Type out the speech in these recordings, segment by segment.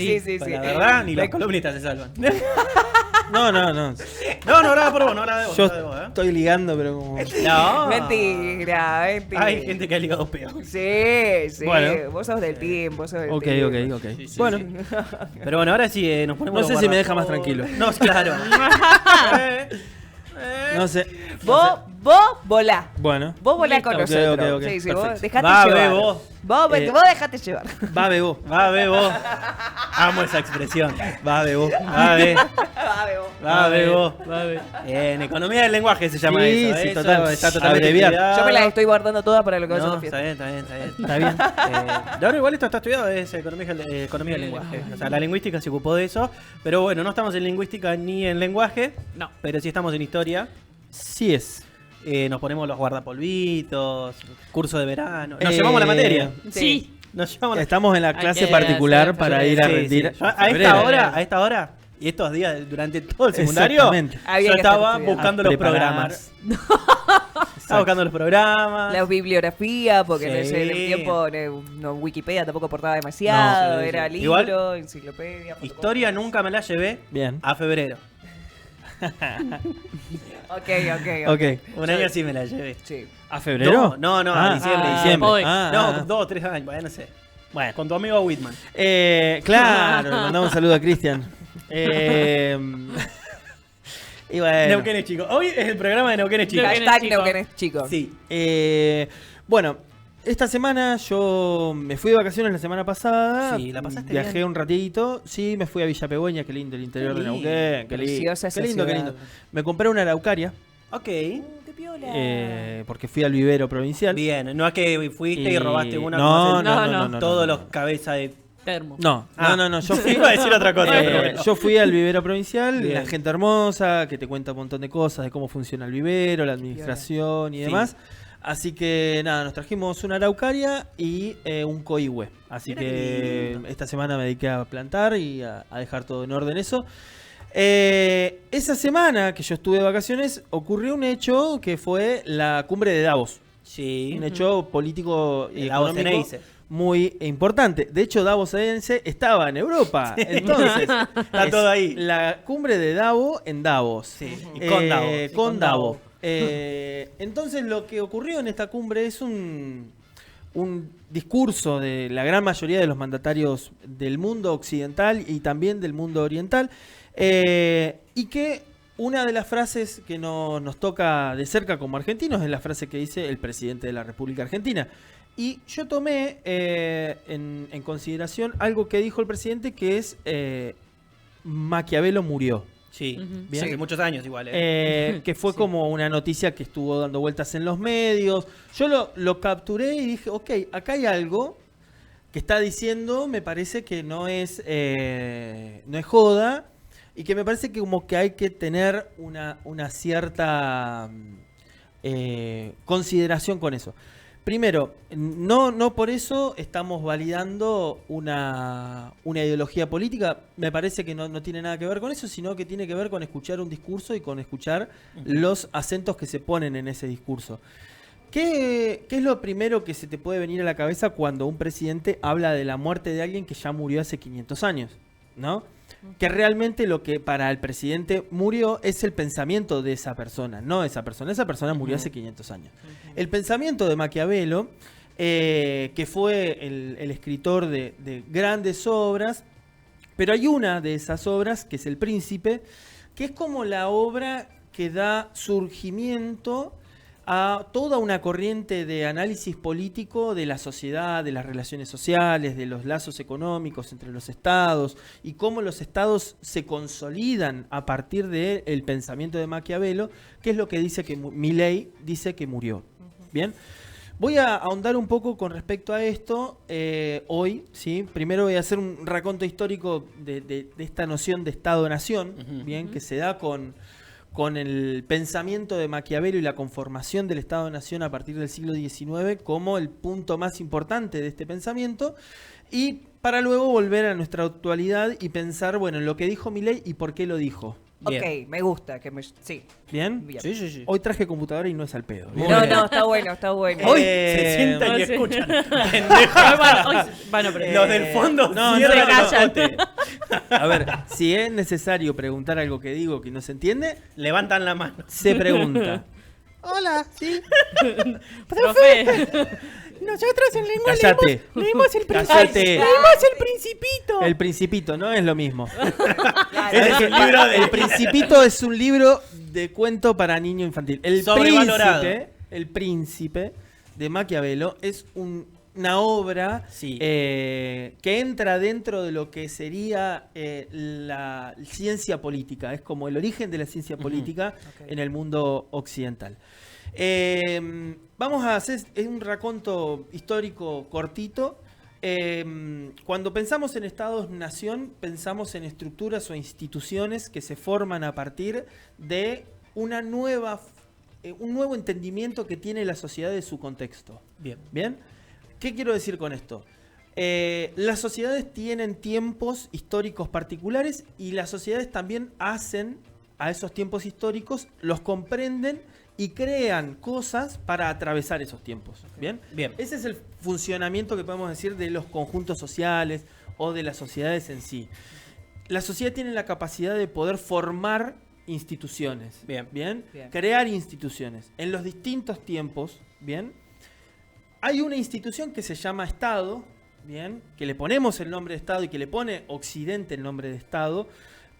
Sí. La verdad, ni los columnistas se salvan. No. No, ahora por vos, no la debo. Yo no la debo, estoy ligando, pero como... No. Mentira. Hay gente que ha ligado peor. Sí. Bueno. Vos sos del team, Ok. Sí. Bueno, Pero bueno, ahora sí nos ponemos. no sé si me deja más tranquilo. No, claro. No sé. Vos volá. Bueno. Vos volá con Ok, nosotros. ok, Sí, perfecto. vos dejate Va, llevar. ve vos. Vos Eh, dejate llevar. Va, bebo. Va, ve vos. Amo esa expresión. Va, bebo. Va, ve. Va, vos. Va, ve vos. En economía del lenguaje se llama Sí, eso. sí, Eso total. está totalmente Abreviar. estudiado. Yo me las estoy guardando todas para lo que vas a No, hacer está fiesta. bien. Está bien. Ahora igual esto está estudiado, es economía del lenguaje. O sea, la lingüística se ocupó de eso. Pero bueno, no estamos en lingüística ni en lenguaje. No. Pero sí estamos en historia. Sí es. Nos ponemos los guardapolvitos, curso de verano. Nos llevamos la materia. Sí. Nos llevamos la Estamos en la clase que particular hacer- para ir a Sí, rendir. sí. Yo a esta hora y estos días durante todo el secundario, Exactamente. Había yo que estar estaba estudiando. buscando A los preparar. programas. Estaba buscando los programas. La bibliografía, porque en Sí. ese tiempo no, Wikipedia tampoco aportaba demasiado, No, sí, era sí. libro, Igual, enciclopedia. Historia nunca me la llevé Bien. a febrero. Ok. Un año sí me la llevé. Sí. ¿A febrero? No, a diciembre. diciembre. Hoy. No, 2 o 3 años, bueno, no sé. Bueno, con tu amigo Whitman. Claro, le mandamos un saludo a Cristian. Y bueno. Neuquén es chico. Hoy es el programa de Neuquén es chico. Neuquén es Hashtag chico. Neuquén es chico. Sí. Bueno, esta semana yo me fui de vacaciones la semana pasada. Sí, ¿la pasaste Viajé bien? un ratito. Sí, me fui a Villa Pegüeña, qué lindo el interior Qué de lindo. Neuquén. Qué lindo. Preciosa esa Qué lindo, qué ciudad. lindo. Me compré una araucaria Ok. Qué piola. porque fui al vivero provincial. Bien, no es que fuiste y robaste una No, como hacen no, todos los cabezas de... Termo. No, Ah. no, yo fui. Iba a decir otra cosa, pero bueno. Yo fui al vivero provincial, Bien. la gente hermosa, que te cuenta un montón de cosas de cómo funciona el vivero, la administración y Sí. demás. Así que nada, nos trajimos una araucaria y un coihue. Así Mira qué que lindo. esta semana me dediqué a plantar y a dejar todo en orden eso. Esa semana que yo estuve de vacaciones ocurrió un hecho que fue la cumbre de Davos. Sí. Un hecho político y El Davos económico Ceneice. muy importante. De hecho, Davos Ceneice estaba en Europa. Entonces, Está es todo ahí. La cumbre de Davos en Davos. Sí, y con Davos. Con Y con Davos. Davos. Entonces, lo que ocurrió en esta cumbre es un discurso de la gran mayoría de los mandatarios del mundo occidental y también del mundo oriental. Y que una de las frases que nos toca de cerca como argentinos es la frase que dice el presidente de la República Argentina. Y yo tomé en consideración algo que dijo el presidente, que es Maquiavelo murió. Sí. Ujú. Bien. Hace muchos años igual. Que fue como una noticia que estuvo dando vueltas en los medios. Yo lo capturé y dije, ok, acá hay algo que está diciendo, me parece que no es joda, y que me parece que como que hay que tener una cierta consideración con eso. Primero, no por eso estamos validando una ideología política. Me parece que no tiene nada que ver con eso, sino que tiene que ver con escuchar un discurso y con escuchar los acentos que se ponen en ese discurso. ¿Qué es lo primero que se te puede venir a la cabeza cuando un presidente habla de la muerte de alguien que ya murió hace 500 años? ¿No? Que realmente lo que para el presidente murió es el pensamiento de esa persona, no esa persona. Esa persona murió hace 500 años. El pensamiento de Maquiavelo, que fue el escritor de grandes obras, pero hay una de esas obras, que es El Príncipe, que es como la obra que da surgimiento a toda una corriente de análisis político de la sociedad, de las relaciones sociales, de los lazos económicos entre los estados y cómo los estados se consolidan a partir del pensamiento de Maquiavelo, que es lo que dice que Milei dice que murió. Bien, voy a ahondar un poco con respecto a esto hoy, ¿sí? Primero voy a hacer un raconto histórico de esta noción de Estado-Nación, bien, que se da con el pensamiento de Maquiavelo y la conformación del Estado-Nación a partir del siglo XIX como el punto más importante de este pensamiento, y para luego volver a nuestra actualidad y pensar, bueno, en lo que dijo Milei y por qué lo dijo. Bien. Ok, me gusta. Sí. ¿Bien? Bien. Sí, sí, sí. Hoy traje computadora y no es al pedo. ¿bien? No, no, está bueno, está bueno. Hoy Eh, se sientan y sí. escuchan. Pendejo. Bueno, pero Los del fondo no, cierran se los callan. botes. A ver, si es necesario preguntar algo que digo que no se entiende, Levantan la mano. se pregunta. Hola, sí. profe, Nosotros en lengua Cállate. leímos el Cállate. Leímos el Principito. El Principito, no es lo mismo. Claro. Ese es el libro de... El Principito es un libro de cuento para niño infantil. Sobrevalorado. El Príncipe de Maquiavelo es una obra Sí. que entra dentro de lo que sería la ciencia política. Es como el origen de la ciencia política Ok. en el mundo occidental. Vamos a hacer un raconto histórico cortito. Cuando pensamos en Estados-nación, pensamos en estructuras o instituciones que se forman a partir de un nuevo entendimiento que tiene la sociedad de su contexto. Bien. ¿Bien? ¿Qué quiero decir con esto? Las sociedades tienen tiempos históricos particulares y las sociedades también hacen a esos tiempos históricos, los comprenden y crean cosas para atravesar esos tiempos. ¿Bien? Bien. Ese es el funcionamiento que podemos decir de los conjuntos sociales o de las sociedades en sí. La sociedad tiene la capacidad de poder formar instituciones. Bien. Bien. Bien. Crear instituciones. En los distintos tiempos, ¿bien? Hay una institución que se llama Estado, ¿bien? Que le ponemos el nombre de Estado y que le pone Occidente el nombre de Estado,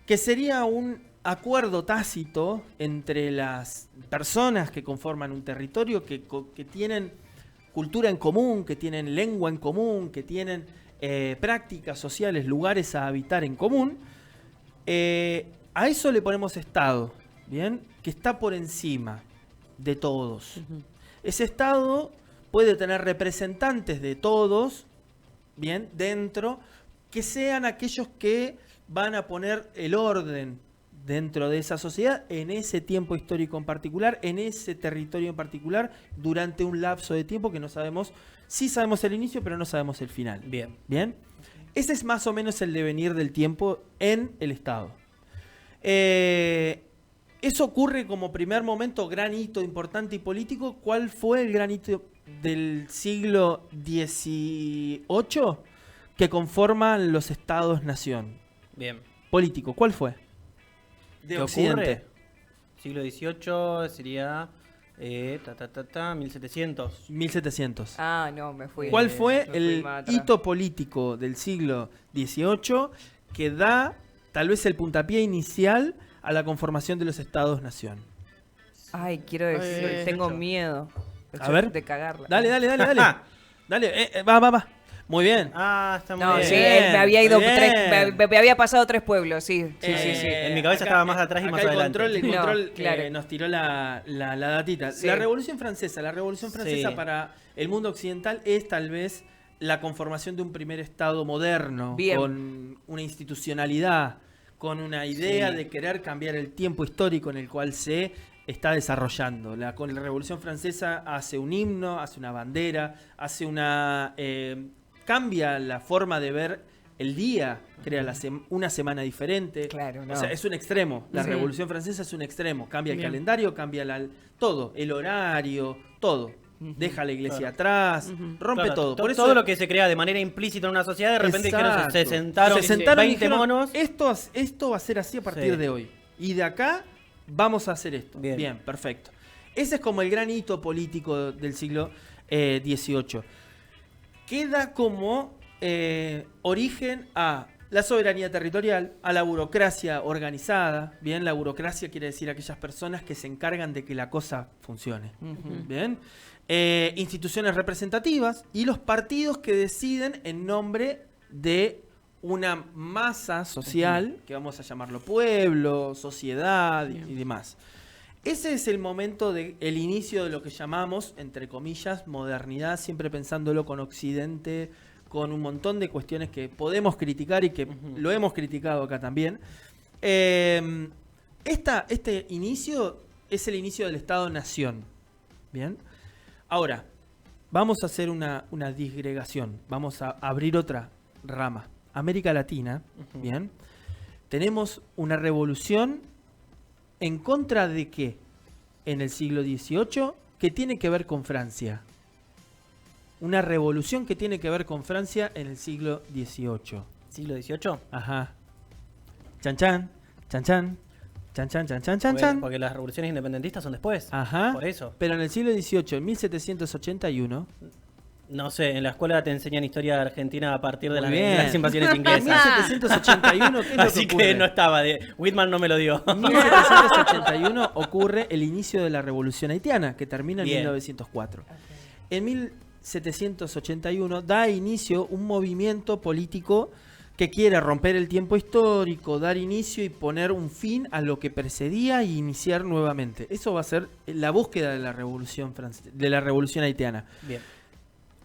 que sería un acuerdo tácito entre las personas que conforman un territorio, que tienen cultura en común, que tienen lengua en común, que tienen prácticas sociales, lugares a habitar en común. A eso le ponemos Estado, ¿bien? Que está por encima de todos. Ese Estado puede tener representantes de todos, ¿bien? Dentro, que sean aquellos que van a poner el orden dentro de esa sociedad, en ese tiempo histórico en particular, en ese territorio en particular, durante un lapso de tiempo que no sabemos, sí sabemos el inicio, pero no sabemos el final. Bien. ¿Bien? Ese es más o menos el devenir del tiempo en el Estado. Eso ocurre como primer momento, gran hito importante y político. ¿Cuál fue el gran hito del siglo XVIII que conforman los Estados-nación? Bien. Político, ¿cuál fue? De ¿Qué Occidente. ocurre? Siglo XVIII sería 1700. 1700. Ah, no, me fui. ¿Cuál fue me fui el más atrás. hito político del siglo XVIII que da tal vez el puntapié inicial a la conformación de los Estados-nación? Ay, quiero decir, tengo miedo. A ver. De cagarla. Dale. Dale, va. Muy bien. Ah, está muy No, bien. sí, él me había ido muy bien. me había pasado 3 pueblos, sí. Sí. En mi cabeza estaba más atrás y acá más el adelante. control, No, claro. Nos tiró la datita. Sí. La Revolución Francesa Sí. para el mundo occidental es tal vez la conformación de un primer Estado moderno, Bien. con una institucionalidad, con una idea Sí. de querer cambiar el tiempo histórico en el cual se está desarrollando. Con la Revolución Francesa hace un himno, hace una bandera, hace una... cambia la forma de ver el día, crea una semana diferente. Claro, no. O sea, es un extremo. La Sí. Revolución Francesa es un extremo. Cambia el Bien. calendario, cambia todo. El horario, todo. Deja la iglesia atrás, rompe Claro, todo. Por eso, todo lo que se crea de manera implícita en una sociedad, de repente dijeron, Exacto. se sentaron, Se sentaron y 20 dijeron, monos. Esto va a ser así a partir Sí. de hoy. Y de acá vamos a hacer esto. Bien. Bien, perfecto. Ese es como el gran hito político del siglo XVIII. Queda como origen a la soberanía territorial, a la burocracia organizada. Bien, la burocracia quiere decir aquellas personas que se encargan de que la cosa funcione. Bien. Instituciones representativas y los partidos que deciden en nombre de una masa social, que vamos a llamarlo pueblo, sociedad y demás. Ese es el momento del inicio de lo que llamamos, entre comillas, modernidad, siempre pensándolo con Occidente, con un montón de cuestiones que podemos criticar y que lo hemos criticado acá también. Este inicio es el inicio del Estado-Nación. Bien. Ahora, vamos a hacer una disgregación. Vamos a abrir otra rama. América Latina, bien. Tenemos una revolución ¿En contra de qué? En el siglo XVIII, que tiene que ver con Francia. Una revolución que tiene que ver con Francia en el siglo XVIII. ¿Siglo XVIII? Ajá. Chan chan, chan chan, chan chan chan chan chan chan. Porque las revoluciones independentistas son después. Ajá. Por eso. Pero en el siglo XVIII, en 1781, No sé, en la escuela te enseñan historia de Argentina a partir de Muy de bien. las invasiones en inglesas. 1781, ¿qué es lo Así que ocurre? que no estaba. Whitman no me lo dio. En 1781 ocurre el inicio de la Revolución Haitiana, que termina en Bien. 1904. En 1781 da inicio un movimiento político que quiere romper el tiempo histórico, dar inicio y poner un fin a lo que precedía y iniciar nuevamente. Eso va a ser la búsqueda de la Revolución de la Revolución Haitiana. Bien.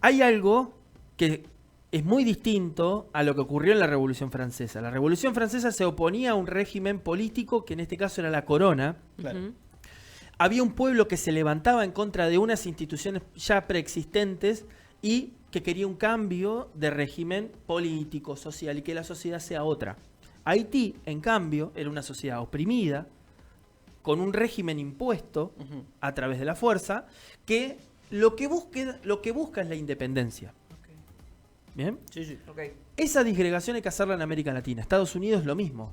Hay algo que es muy distinto a lo que ocurrió en la Revolución Francesa. La Revolución Francesa se oponía a un régimen político que en este caso era la corona. Claro. Ujú. Había un pueblo que se levantaba en contra de unas instituciones ya preexistentes y que quería un cambio de régimen político, social y que la sociedad sea otra. Haití, en cambio, era una sociedad oprimida, con un régimen impuesto Ujú. a través de la fuerza, que lo que busca es la independencia. ¿Bien? Sí, sí. Ok. Esa disgregación hay que hacerla en América Latina. Estados Unidos lo mismo.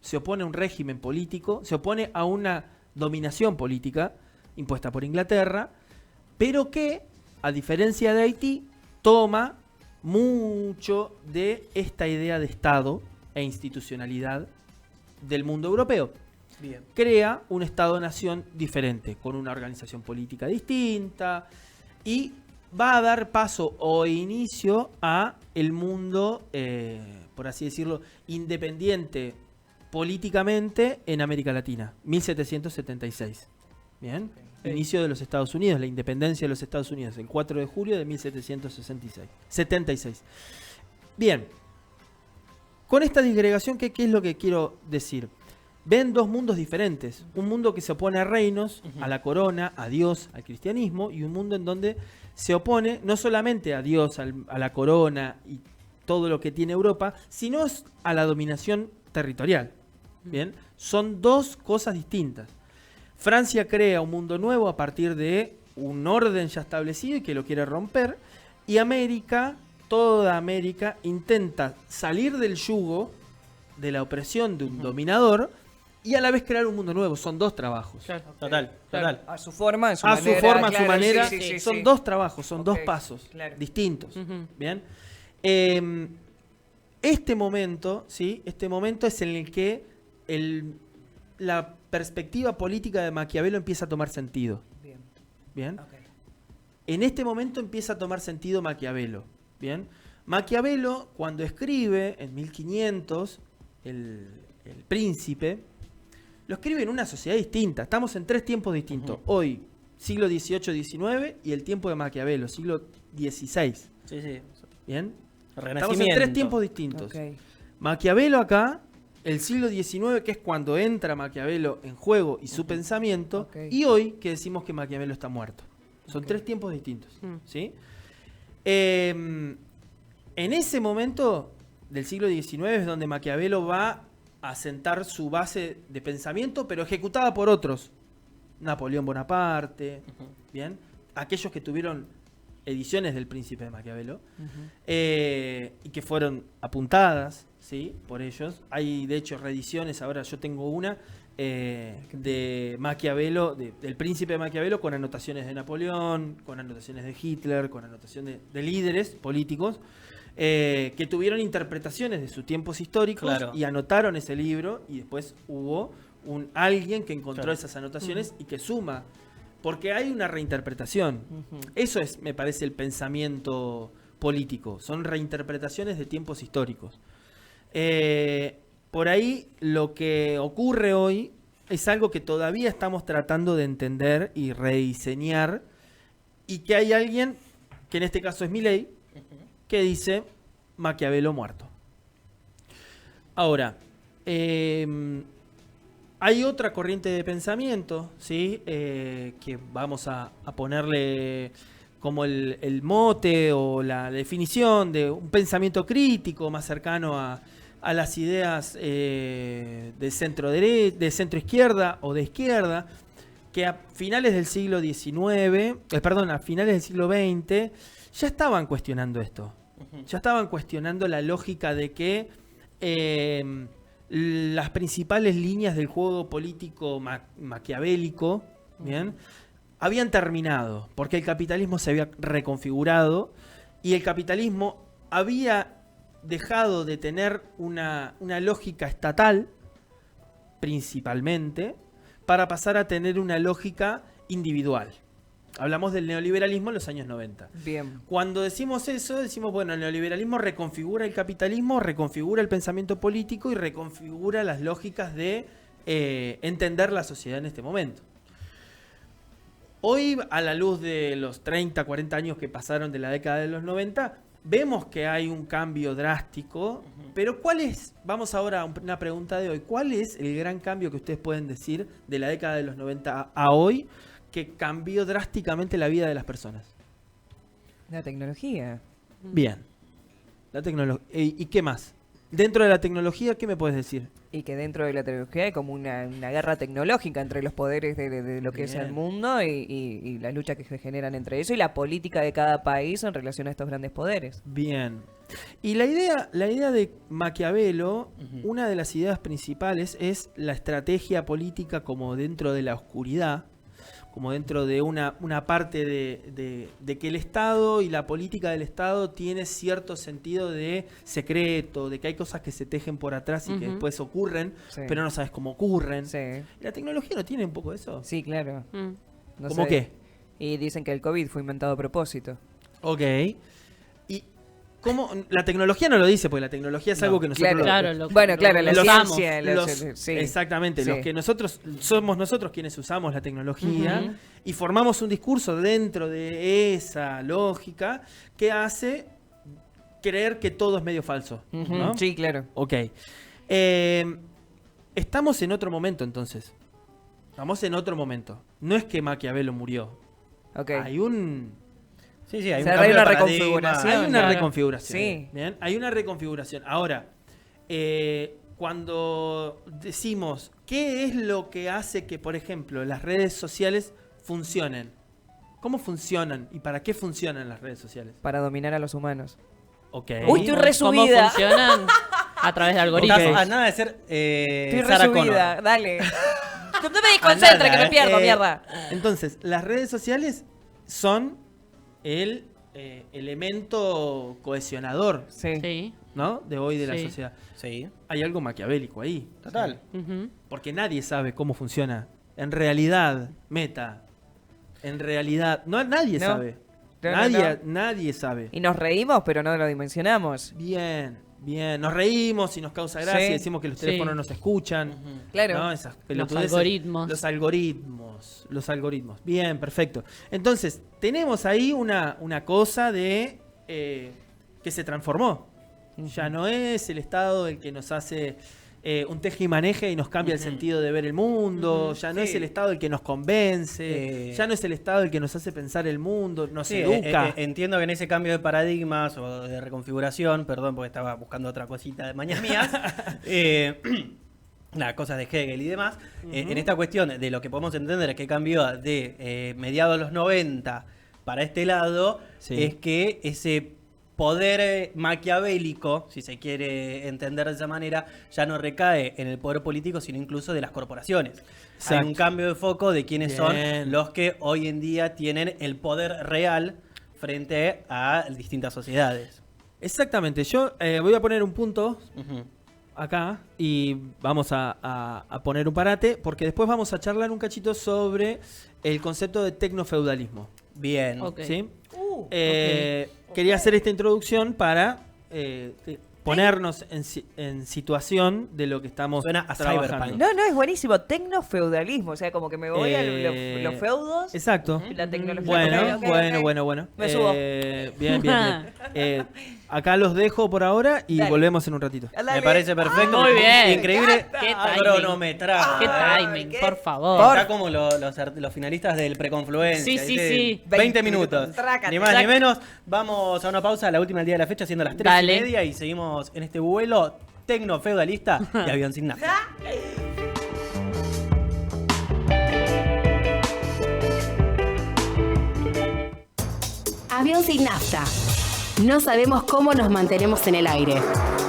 Se opone a un régimen político, se opone a una dominación política impuesta por Inglaterra, pero que, a diferencia de Haití, toma mucho de esta idea de Estado e institucionalidad del mundo europeo. Bien. Crea un Estado-nación diferente, con una organización política distinta y va a dar paso o inicio a el mundo, por así decirlo, independiente políticamente en América Latina, 1776. Bien, inicio de los Estados Unidos, la independencia de los Estados Unidos, el 4 de julio de 1776. Bien, con esta disgregación, ¿qué es lo que quiero decir? Ven dos mundos diferentes. Un mundo que se opone a reinos, a la corona, a Dios, al cristianismo, y un mundo en donde se opone no solamente a Dios, a la corona y todo lo que tiene Europa, sino a la dominación territorial. Bien, son dos cosas distintas. Francia crea un mundo nuevo a partir de un orden ya establecido y que lo quiere romper, y América, toda América, intenta salir del yugo de la opresión de un dominador y a la vez crear un mundo nuevo. Son dos trabajos. Claro. Total, total. A su forma, en su A manera. su forma, a su claro, manera. sí, sí, sí, Son sí. dos trabajos, son dos Ok, pasos claro. distintos. Ujú. Bien. Este momento, ¿sí? Este momento es en el que la perspectiva política de Maquiavelo empieza a tomar sentido. Bien, Bien. ok. En este momento empieza a tomar sentido Maquiavelo. Bien. Maquiavelo, cuando escribe en 1500 el Príncipe, lo escribe en una sociedad distinta. Estamos en tres tiempos distintos. Hoy, siglo XVIII-XIX y el tiempo de Maquiavelo, siglo XVI. Sí, sí. Bien. Estamos en Renacimiento. tres tiempos distintos. Ok. Maquiavelo acá, el siglo XIX, que es cuando entra Maquiavelo en juego y su pensamiento, Ok. y hoy que decimos que Maquiavelo está muerto. Son Ok. tres tiempos distintos. Mm. ¿Sí? En ese momento del siglo XIX es donde Maquiavelo va a sentar su base de pensamiento, pero ejecutada por otros. Napoleón Bonaparte, ¿bien? Aquellos que tuvieron ediciones del Príncipe de Maquiavelo, y que fueron apuntadas, ¿sí? Por ellos. Hay, de hecho, reediciones. Ahora yo tengo una de Maquiavelo, del Príncipe de Maquiavelo, con anotaciones de Napoleón, con anotaciones de Hitler, con anotaciones de líderes políticos, que tuvieron interpretaciones de sus tiempos históricos Claro. y anotaron ese libro, y después hubo alguien que encontró Claro. esas anotaciones y que suma, porque hay una reinterpretación. Eso es, me parece, el pensamiento político. Son reinterpretaciones de tiempos históricos. Por ahí lo que ocurre hoy es algo que todavía estamos tratando de entender y rediseñar, y que hay alguien, que en este caso es Milei, que dice Maquiavelo muerto. Ahora, hay otra corriente de pensamiento, ¿sí? Que vamos a ponerle como el mote o la definición de un pensamiento crítico más cercano a a las ideas de centro izquierda o de izquierda, que a finales del siglo XIX, a finales del siglo XX, ya estaban cuestionando esto. Ya estaban cuestionando la lógica de que las principales líneas del juego político maquiavélico, ¿bien?, habían terminado, porque el capitalismo se había reconfigurado y el capitalismo había dejado de tener una lógica estatal, principalmente, para pasar a tener una lógica individual. Hablamos del neoliberalismo en los años 90. Bien. Cuando decimos eso, decimos, bueno, el neoliberalismo reconfigura el capitalismo, reconfigura el pensamiento político y reconfigura las lógicas de entender la sociedad en este momento. Hoy, a la luz de los 30, 40 años que pasaron de la década de los 90, vemos que hay un cambio drástico, pero ¿cuál es? Vamos ahora a una pregunta de hoy. ¿Cuál es el gran cambio que ustedes pueden decir de la década de los 90 a hoy que cambió drásticamente la vida de las personas? La tecnología. Bien. La tecnología. ¿Y qué más? Dentro de la tecnología, ¿qué me puedes decir? Y que dentro de la tecnología hay como una guerra tecnológica entre los poderes de lo que es el mundo y las luchas que se generan entre eso y la política de cada país en relación a estos grandes poderes. Bien. Y la idea de Maquiavelo, una de las ideas principales es la estrategia política como dentro de la oscuridad, como dentro de una parte de que el Estado y la política del Estado tiene cierto sentido de secreto, de que hay cosas que se tejen por atrás y que después ocurren, Sí. pero no sabes cómo ocurren. Sí, ¿La tecnología no tiene un poco de eso? sí, claro. No ¿Cómo sé. qué? Y dicen que el COVID fue inventado a propósito. Ok. ¿Y cómo? La tecnología no lo dice, porque la tecnología es algo que nosotros... Bueno, claro, la usamos. ciencia. Sí. Exactamente, Sí. los que somos nosotros quienes usamos la tecnología y formamos un discurso dentro de esa lógica que hace creer que todo es medio falso, Ujú, ¿no? sí, claro. Ok. Estamos en otro momento entonces. Estamos en otro momento. No es que Maquiavelo murió. Ok. Hay un... Sí, hay O sea, un hay cambio una de paradigma. reconfiguración. Hay una Claro. reconfiguración. Sí. Bien, hay una reconfiguración. Ahora, cuando decimos qué es lo que hace que, por ejemplo, las redes sociales funcionen, ¿cómo funcionan y para qué funcionan las redes sociales? Para dominar a los humanos. Ok. Uy, estoy ¿Cómo resubida. funcionan? A través de algoritmos. Estás a nada de ser Estoy Sarah resubida, Connor. dale. No me desconcentre, que me pierdo, mierda. Entonces, las redes sociales son el elemento cohesionador, Sí. Sí. ¿no?, de hoy de la Sí. sociedad. Sí, Hay algo maquiavélico ahí. total. Ujú. Porque nadie sabe cómo funciona. En realidad, en realidad, nadie No. sabe. No, Nadie sabe. Y nos reímos, pero no lo dimensionamos. Bien. Nos reímos y nos causa gracia. Sí. Decimos que los Sí. teléfonos nos escuchan. Claro. ¿No? Esas Los pelotudeces. algoritmos. Los algoritmos. Bien, perfecto. Entonces, tenemos ahí una cosa de que se transformó. Ya no es el Estado el que nos hace un tejimaneje y nos cambia el sentido de ver el mundo. Ya no es el Estado el que nos convence. Ya no es el Estado el que nos hace pensar el mundo, nos Sí, educa. entiendo que en ese cambio de paradigmas o de reconfiguración, perdón porque estaba buscando otra cosita de mañas mías, cosas de Hegel y demás, en esta cuestión de lo que podemos entender es que cambió de mediados de los 90 para este lado, Sí. es que ese poder maquiavélico, si se quiere entender de esa manera, ya no recae en el poder político, sino incluso de las corporaciones. Hay Exacto. un cambio de foco de quiénes son Bien. los que hoy en día tienen el poder real frente a distintas sociedades. Exactamente. Yo voy a poner un punto Ujú. acá y vamos a poner un parate porque después vamos a charlar un cachito sobre el concepto de tecnofeudalismo. Bien. Ok. ¿Sí? Quería hacer esta introducción para ponernos en situación de lo que estamos Suena a trabajando. Cyberpunk. No, es buenísimo. Tecnofeudalismo. O sea, como que me voy a los feudos. Exacto. La tecnología. Bueno, Ok, ok, ok. bueno. Me subo. Bien. Acá los dejo por ahora y Dale. volvemos en un ratito. Dale. Me parece perfecto. Muy bien. Increíble. Qué timing. Cronometraje. Qué Ay, timing, qué- por favor. Está como los finalistas del preconfluencia. Sí, sí, ¿viste? sí. 20 minutos. Trácate. Ni más ni Trácate. menos. Vamos a una pausa, la última del día de la fecha, siendo las 3:30 y seguimos en este vuelo tecnofeudalista y avión sin nafta. Avión sin nafta. No sabemos cómo nos mantenemos en el aire,